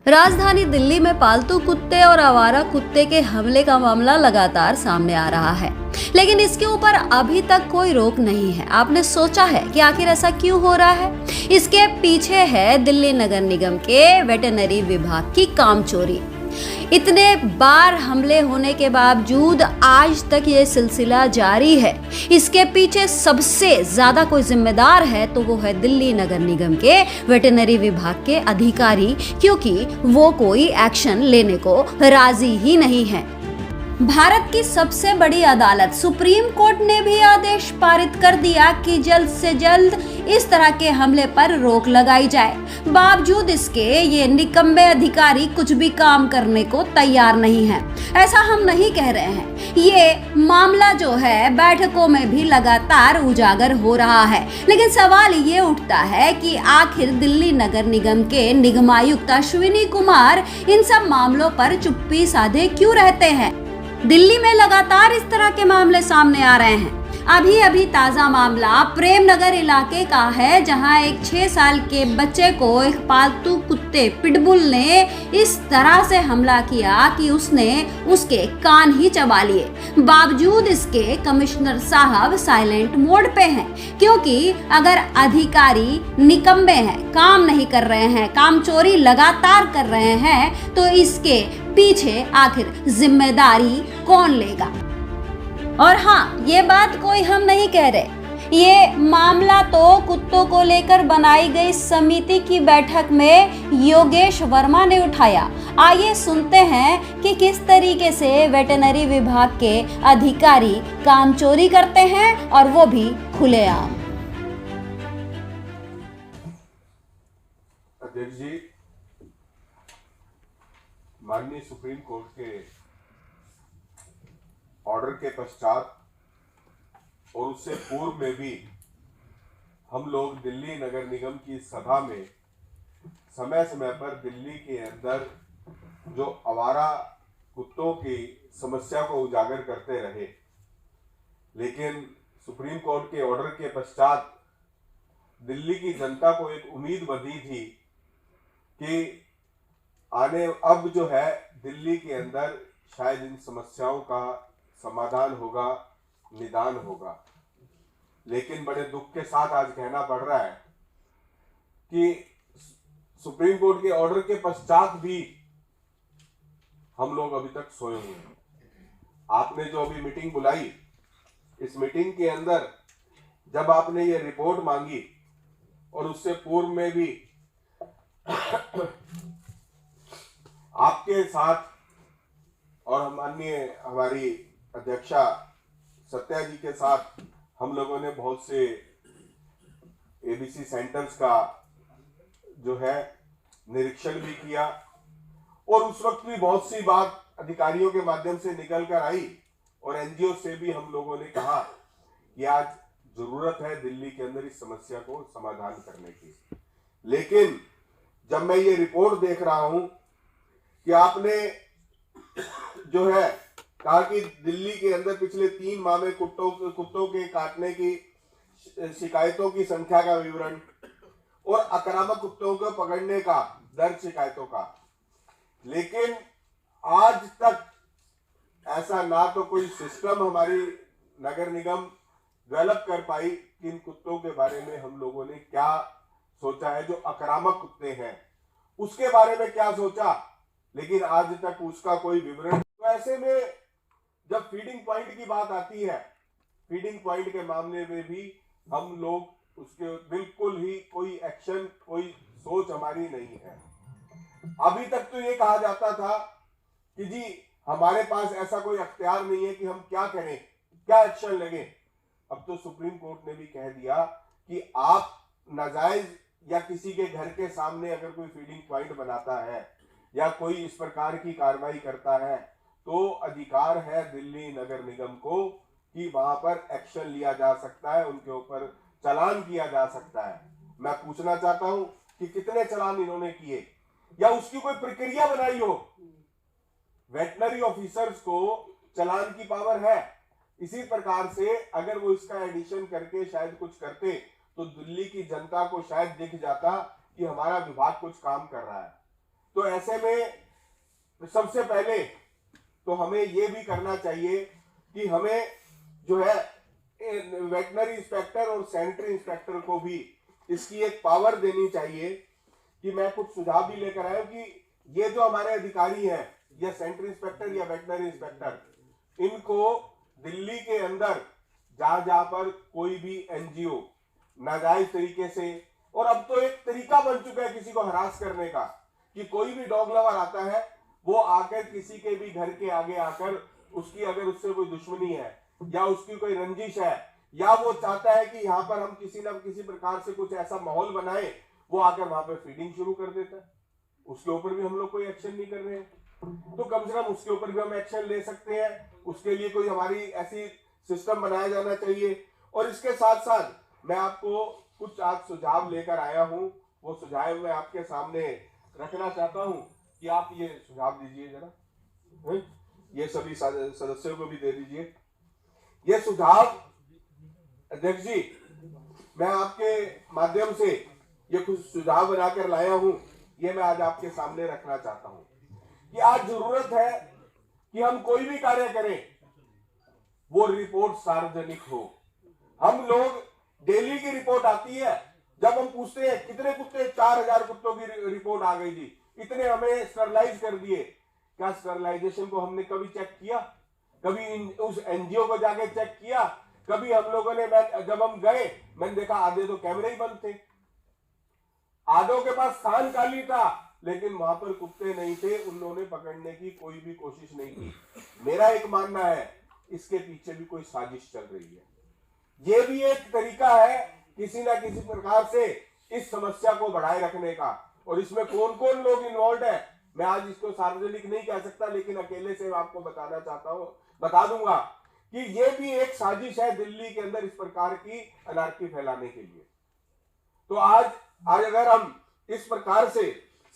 राजधानी दिल्ली में पालतू कुत्ते और आवारा कुत्ते के हमले का मामला लगातार सामने आ रहा है, लेकिन इसके ऊपर अभी तक कोई रोक नहीं है। आपने सोचा है कि आखिर ऐसा क्यों हो रहा है? इसके पीछे है दिल्ली नगर निगम के वेटरनरी विभाग की कामचोरी। इतने बार हमले होने के बावजूद आज तक ये सिलसिला जारी है। इसके पीछे सबसे ज्यादा कोई जिम्मेदार है तो वो है दिल्ली नगर निगम के वेटरनरी विभाग के अधिकारी, क्योंकि वो कोई एक्शन लेने को राजी ही नहीं है। भारत की सबसे बड़ी अदालत सुप्रीम कोर्ट ने भी आदेश पारित कर दिया कि जल्द से जल्द इस तरह के हमले पर रोक लगाई जाए। बावजूद इसके ये निकम्मे अधिकारी कुछ भी काम करने को तैयार नहीं है। ऐसा हम नहीं कह रहे हैं, ये मामला जो है बैठकों में भी लगातार उजागर हो रहा है, लेकिन सवाल ये उठता है कि आखिर दिल्ली नगर निगम के निगमायुक्त अश्विनी कुमार इन सब मामलों पर चुप्पी साधे क्यों रहते हैं? दिल्ली में लगातार इस तरह के मामले सामने आ रहे हैं। अभी ताजा मामला प्रेम नगर इलाके का है, जहां एक 6 साल के बच्चे को एक पालतू कुत्ते पिटबुल ने इस तरह से हमला किया कि उसने उसके कान ही चबा लिए। बावजूद इसके कमिश्नर साहब साइलेंट मोड पे हैं, क्योंकि अगर अधिकारी निकम्मे हैं, काम नहीं कर रहे हैं, काम चोरी लगातार कर रहे हैं, तो इसके पीछे आखिर जिम्मेदारी कौन लेगा? और हाँ, ये बात कोई हम नहीं कह रहे, ये मामला तो कुत्तों को लेकर बनाई गई समिति की बैठक में योगेश वर्मा ने उठाया। आइए सुनते हैं कि किस तरीके से वेटरनरी विभाग के अधिकारी काम चोरी करते हैं, और वो भी खुलेआम। अध्यक्ष जी, माननीय सुप्रीम कोर्ट के ऑर्डर के पश्चात और उससे पूर्व में भी हम लोग दिल्ली नगर निगम की सभा में समय समय पर दिल्ली के अंदर जो आवारा कुत्तों की समस्या को उजागर करते रहे, लेकिन सुप्रीम कोर्ट के ऑर्डर के पश्चात दिल्ली की जनता को एक उम्मीद बंधी थी कि अब जो है दिल्ली के अंदर शायद इन समस्याओं का समाधान होगा, निदान होगा। लेकिन बड़े दुख के साथ आज कहना पड़ रहा है कि सुप्रीम कोर्ट के ऑर्डर के पश्चात भी हम लोग अभी तक सोए हुए हैं। आपने जो अभी मीटिंग बुलाई, इस मीटिंग के अंदर जब आपने ये रिपोर्ट मांगी और उससे पूर्व में भी आपके साथ और माननीय हमारी अध्यक्षा सत्या जी के साथ हम लोगों ने बहुत से एबीसी सेंटर्स का जो है निरीक्षण भी किया, और उस वक्त भी बहुत सी बात अधिकारियों के माध्यम से निकल कर आई, और एनजीओ से भी हम लोगों ने कहा कि आज जरूरत है दिल्ली के अंदर इस समस्या को समाधान करने की। लेकिन जब मैं ये रिपोर्ट देख रहा हूं कि आपने जो है कहा कि दिल्ली के अंदर पिछले 3 माह में कुत्तों के काटने की शिकायतों की संख्या का विवरण और आक्रामक कुत्तों को पकड़ने का दर्ज शिकायतों का, लेकिन आज तक ऐसा ना तो कोई सिस्टम हमारी नगर निगम डेवलप कर पाई कि इन कुत्तों के बारे में हम लोगों ने क्या सोचा है। जो आक्रामक कुत्ते हैं उसके बारे में क्या सोचा, लेकिन आज तक उसका कोई विवरण। तो ऐसे में जब फीडिंग पॉइंट की बात आती है, फीडिंग पॉइंट के मामले में भी हम लोग उसके बिल्कुल ही कोई एक्शन, कोई सोच हमारी नहीं है। अभी तक तो ये कहा जाता था कि जी हमारे पास ऐसा कोई अख्तियार नहीं है कि हम क्या करें, क्या एक्शन लगे। अब तो सुप्रीम कोर्ट ने भी कह दिया कि आप नाजायज या किसी के घर के सामने अगर कोई फीडिंग पॉइंट बनाता है या कोई इस प्रकार की कार्रवाई करता है, तो अधिकार है दिल्ली नगर निगम को कि वहां पर एक्शन लिया जा सकता है, उनके ऊपर चालान किया जा सकता है। मैं पूछना चाहता हूं कि कितने चालान इन्होंने किए या उसकी कोई प्रक्रिया बनाई हो। वेटनरी ऑफिसर्स को चालान की पावर है। इसी प्रकार से अगर वो इसका एडिशन करके शायद कुछ करते तो दिल्ली की जनता को शायद दिख जाता कि हमारा विभाग कुछ काम कर रहा है। तो ऐसे में सबसे पहले तो हमें ये भी करना चाहिए कि हमें जो है वेटनरी इंस्पेक्टर और सैनिटरी इंस्पेक्टर को भी इसकी एक पावर देनी चाहिए कि मैं कुछ सुझाव भी लेकर आया हूं कि ये जो हमारे अधिकारी हैं या सैनिटरी इंस्पेक्टर या वेटनरी इंस्पेक्टर, इनको दिल्ली के अंदर जहां जहां पर कोई भी एनजीओ नाजायज तरीके से, और अब तो एक तरीका बन चुका है किसी को हरास करने का कि कोई भी डॉग लवर आता है, वो आकर किसी के भी घर के आगे आकर उसकी अगर उससे कोई दुश्मनी है या उसकी कोई रंजिश है या वो चाहता है कि यहाँ पर हम किसी न किसी प्रकार से कुछ ऐसा माहौल बनाए, वो आकर वहां पर फीडिंग शुरू कर देता है। उसके ऊपर भी हम लोग कोई एक्शन नहीं कर रहे हैं, तो कम से कम उसके ऊपर भी हम एक्शन ले सकते हैं। उसके लिए कोई हमारी ऐसी सिस्टम बनाया जाना चाहिए। और इसके साथ साथ मैं आपको कुछ आज सुझाव लेकर आया हूं, वो सुझाव मैं आपके सामने रखना चाहता हूं कि आप ये सुझाव दीजिए जरा, ये सभी सदस्यों को भी दे दीजिए। ये सुझाव अध्यक्ष जी, मैं आपके माध्यम से ये कुछ सुझाव बनाकर लाया हूं, ये मैं आज आपके सामने रखना चाहता हूं कि आज जरूरत है कि हम कोई भी कार्य करें, वो रिपोर्ट सार्वजनिक हो। हम लोग डेली की रिपोर्ट आती है, जब हम पूछते हैं कितने कुत्ते, 4000 कुत्तों की रिपोर्ट आ गई जी, इतने हमें स्टरलाइज कर दिए। क्या स्टरलाइजेशन को हमने कभी चेक किया? कभी उस एनजीओ को जाके चेक किया? कभी हम लोगों ने, जब हम गए मैंने देखा आधे तो कैमरे ही बंद थे, आधों के पास स्थान खाली था, लेकिन वहां पर कुत्ते नहीं थे, उन्होंने पकड़ने की कोई भी कोशिश नहीं की। मेरा एक मानना है इसके पीछे भी कोई साजिश चल रही है। ये भी एक तरीका है किसी ना किसी प्रकार से इस समस्या को बढ़ाए रखने का। और इसमें कौन कौन लोग इन्वॉल्व है मैं आज इसको सार्वजनिक नहीं कह सकता, लेकिन अकेले से आपको बताना चाहता हूं, बता दूंगा कि ये भी एक साजिश है दिल्ली के अंदर इस प्रकार की अनार्की फैलाने के लिए। तो आज अगर हम इस प्रकार से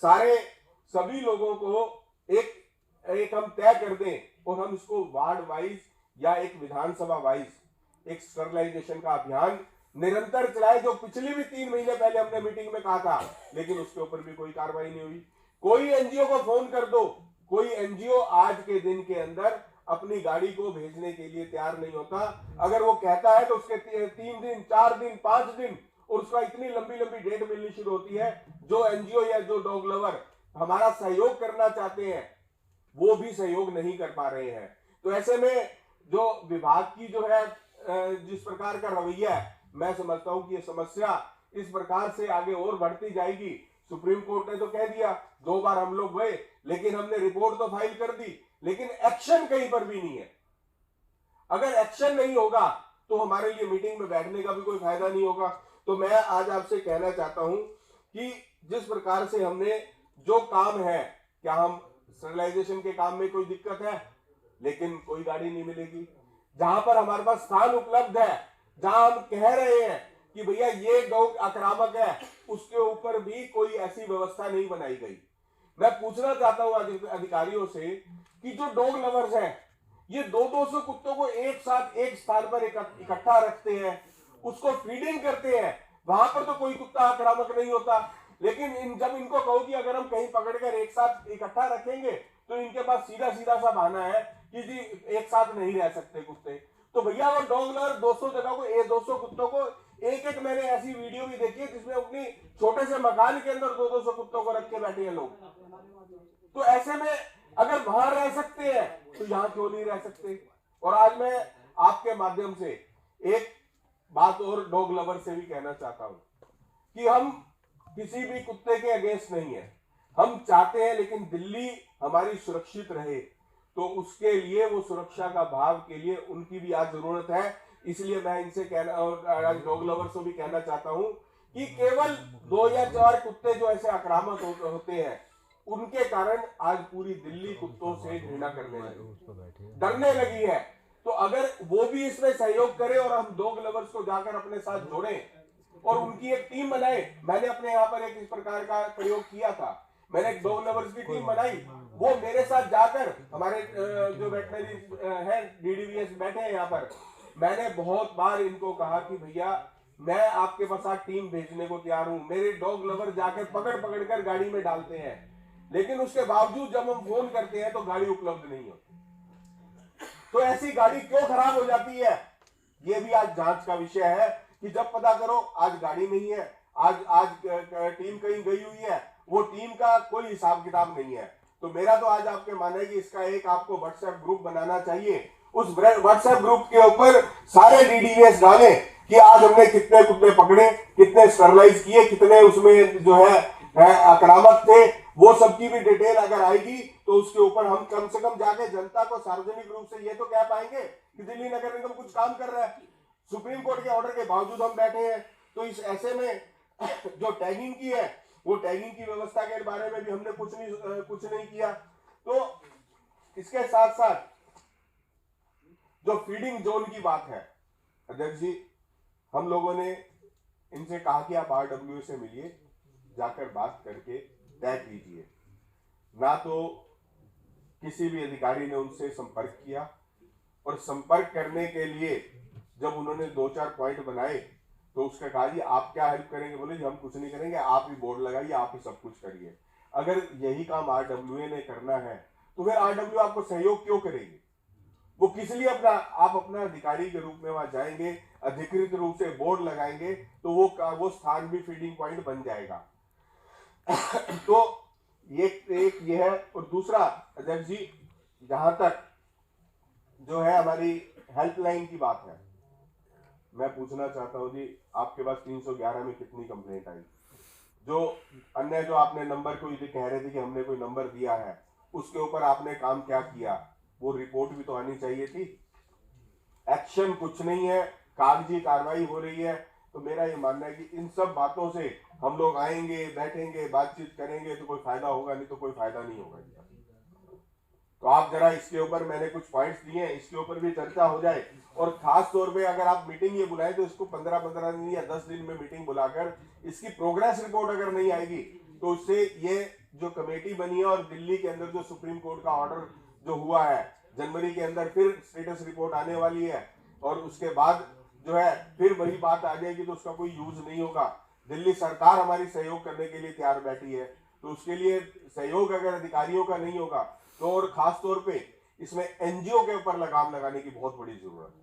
सभी लोगों को एक हम तय कर दें और हम इसको वार्ड वाइज या एक विधानसभा वाइज एक स्टरलाइजेशन का अभियान निरंतर चलाए, जो पिछली भी 3 महीने पहले हमने मीटिंग में कहा था, लेकिन उसके ऊपर भी कोई कार्रवाई नहीं हुई। कोई एनजीओ को फोन कर दो, कोई एनजीओ आज के दिन के अंदर अपनी गाड़ी को भेजने के लिए तैयार नहीं होता। अगर वो कहता है तो उसके 3 दिन, 4 दिन, 5 दिन, और उसका इतनी लंबी लंबी डेट मिलनी शुरू होती है। जो एनजीओ या जो डॉग लवर हमारा सहयोग करना चाहते हैं, वो भी सहयोग नहीं कर पा रहे हैं। तो ऐसे में जो विभाग की जो है जिस प्रकार का रवैया है, मैं समझता हूं कि ये समस्या इस प्रकार से आगे और बढ़ती जाएगी। सुप्रीम कोर्ट ने तो कह दिया, 2 बार हम लोग गए, लेकिन हमने रिपोर्ट तो फाइल कर दी, लेकिन एक्शन कहीं पर भी नहीं है। अगर एक्शन नहीं होगा तो हमारे लिए मीटिंग में बैठने का भी कोई फायदा नहीं होगा। तो मैं आज आपसे कहना चाहता हूं कि जिस प्रकार से हमने जो काम है, क्या हम स्टरलाइजेशन के काम में कोई दिक्कत है, लेकिन कोई गाड़ी नहीं मिलेगी। जहां पर हमारे पास स्थान उपलब्ध है, जहां हम कह रहे हैं कि भैया ये डॉग आक्रामक है, उसके ऊपर भी कोई ऐसी व्यवस्था नहीं बनाई गई। मैं पूछना चाहता हूं अधिकारियों से कि जो डॉग लवर्स हैं, ये 200 कुत्तों को एक साथ एक स्थान पर इकट्ठा रखते हैं, उसको फीडिंग करते हैं, वहां पर तो कोई कुत्ता आक्रामक नहीं होता। लेकिन जब इनको कहो कि अगर हम कहीं पकड़कर एक साथ इकट्ठा रखेंगे, तो इनके पास सीधा सीधा सा बहाना है कि जी एक साथ नहीं रह सकते कुत्ते। तो भैया वो डॉग लवर 200 जगह को 200 कुत्तों को एक मैंने ऐसी वीडियो भी देखी है जिसमें अपनी छोटे से मकान के अंदर 200 कुत्तों को रख के बैठे हैं लोग। तो ऐसे में अगर वहां रह सकते हैं तो यहाँ क्यों नहीं रह सकते? और आज मैं आपके माध्यम से एक बात और डॉग लवर से भी कहना चाहता हूं कि हम किसी भी कुत्ते के अगेंस्ट नहीं है। हम चाहते हैं लेकिन दिल्ली हमारी सुरक्षित रहे, तो उसके लिए वो सुरक्षा का भाव के लिए उनकी भी आज जरूरत है। इसलिए मैं इनसे कहना और आज डॉग लवर से भी कहना चाहता हूं कि केवल 2 या 4 कुत्ते जो ऐसे आक्रामक होते हैं, उनके कारण आज पूरी दिल्ली कुत्तों से घृणा करने लगी, डरने लगी है। तो अगर वो भी इसमें सहयोग करे और हम डॉग लवर्स को जाकर अपने साथ जोड़ें और उनकी एक टीम बनाए। मैंने अपने यहाँ पर एक इस प्रकार का प्रयोग किया था, मैंने एक डॉग लवर्स की टीम बनाई, वो मेरे साथ जाकर हमारे जो वेटनरी है डीडीवीएस बैठे हैं यहाँ पर, मैंने बहुत बार इनको कहा कि भैया मैं आपके पास टीम भेजने को तैयार हूं। मेरे डॉग लवर जाकर पकड़ कर गाड़ी में डालते हैं, लेकिन उसके बावजूद जब हम फोन करते हैं तो गाड़ी उपलब्ध नहीं होती। तो ऐसी गाड़ी क्यों खराब हो जाती है, ये भी आज जांच का विषय है कि जब पता करो आज गाड़ी नहीं है, आज टीम कहीं गई हुई है, वो टीम का कोई हिसाब किताब नहीं है। तो मेरा तो आज आपके मानना है कि इसका एक आपको व्हाट्सएप ग्रुप बनाना चाहिए। उस व्हाट्सएप ग्रुप के ऊपर सारे डीडीवीएस डालें कि आज हमने कितने कुत्ते पकड़े, कितने स्टरलाइज किए, कितने उसमें जो है आक्रामक थे, वो सबकी भी डिटेल अगर आएगी तो उसके ऊपर हम कम से कम जाके जनता को सार्वजनिक रूप से ये तो कह पाएंगे कि दिल्ली नगर निगम कुछ काम कर रहा है। सुप्रीम कोर्ट के ऑर्डर के बावजूद हम बैठे हैं। तो इस ऐसे में जो टैगिंग की है, वो टैगिंग की व्यवस्था के बारे में भी हमने कुछ नहीं किया। तो इसके साथ साथ जो फीडिंग जोन की बात है, अध्यक्ष जी, हम लोगों ने इनसे कहा कि आप आरडब्ल्यूए से मिलिए, जाकर बात करके तय कीजिए। ना तो किसी भी अधिकारी ने उनसे संपर्क किया, और संपर्क करने के लिए जब उन्होंने 2-4 पॉइंट बनाए तो उसका कहा जी आप क्या हेल्प करेंगे, बोले जी हम कुछ नहीं करेंगे, आप ही बोर्ड लगाइए, आप ही सब कुछ करिए। अगर यही काम आरडब्ल्यूए ने करना है तो फिर आरडब्ल्यू आपको सहयोग क्यों करेगी? वो किस लिए आप अपना अधिकारी के रूप में वहां जाएंगे, अधिकृत रूप से बोर्ड लगाएंगे तो वो स्थान भी फीडिंग पॉइंट बन जाएगा। तो एक ये है। और दूसरा अध्यक्ष जी, जहां तक जो है हमारी हेल्पलाइन की बात है, मैं पूछना चाहता हूं जी, आपके पास 311 में कितनी कंप्लेंट आई? जो अन्य जो आपने नंबर को ये कह रहे थे कि हमने कोई नंबर दिया है, उसके ऊपर आपने काम क्या किया, वो रिपोर्ट भी तो आनी चाहिए थी। एक्शन कुछ नहीं है, कागजी कार्रवाई हो रही है। तो मेरा ये मानना है कि इन सब बातों से हम लोग आएंगे, बैठेंगे, बातचीत करेंगे तो कोई फायदा होगा, नहीं तो कोई फायदा नहीं होगा। तो आप जरा इसके ऊपर, मैंने कुछ पॉइंट्स दिए हैं, इसके ऊपर भी चर्चा हो जाए। और खास तौर पे अगर आप मीटिंग ये बुलाएं तो इसको 15-15 दिन या 10 दिन में मीटिंग बुलाकर इसकी प्रोग्रेस रिपोर्ट अगर नहीं आएगी तो उससे ये जो कमेटी बनी है और दिल्ली के अंदर जो सुप्रीम कोर्ट का ऑर्डर जो हुआ है, जनवरी के अंदर फिर स्टेटस रिपोर्ट आने वाली है, और उसके बाद जो है फिर वही बात आ जाएगी तो उसका कोई यूज नहीं होगा। दिल्ली सरकार हमारी सहयोग करने के लिए तैयार बैठी है, तो उसके लिए सहयोग अगर अधिकारियों का नहीं होगा तो, और खास तौर पे इसमें एनजीओ के ऊपर लगाम लगाने की बहुत बड़ी जरूरत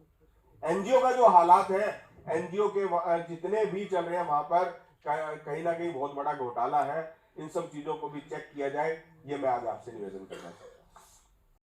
है। एनजीओ का जो हालात है, एनजीओ के जितने भी चल रहे हैं वहां पर कहीं ना कहीं बहुत बड़ा घोटाला है। इन सब चीजों को भी चेक किया जाए, ये मैं आज आपसे निवेदन करना चाहता हूँ।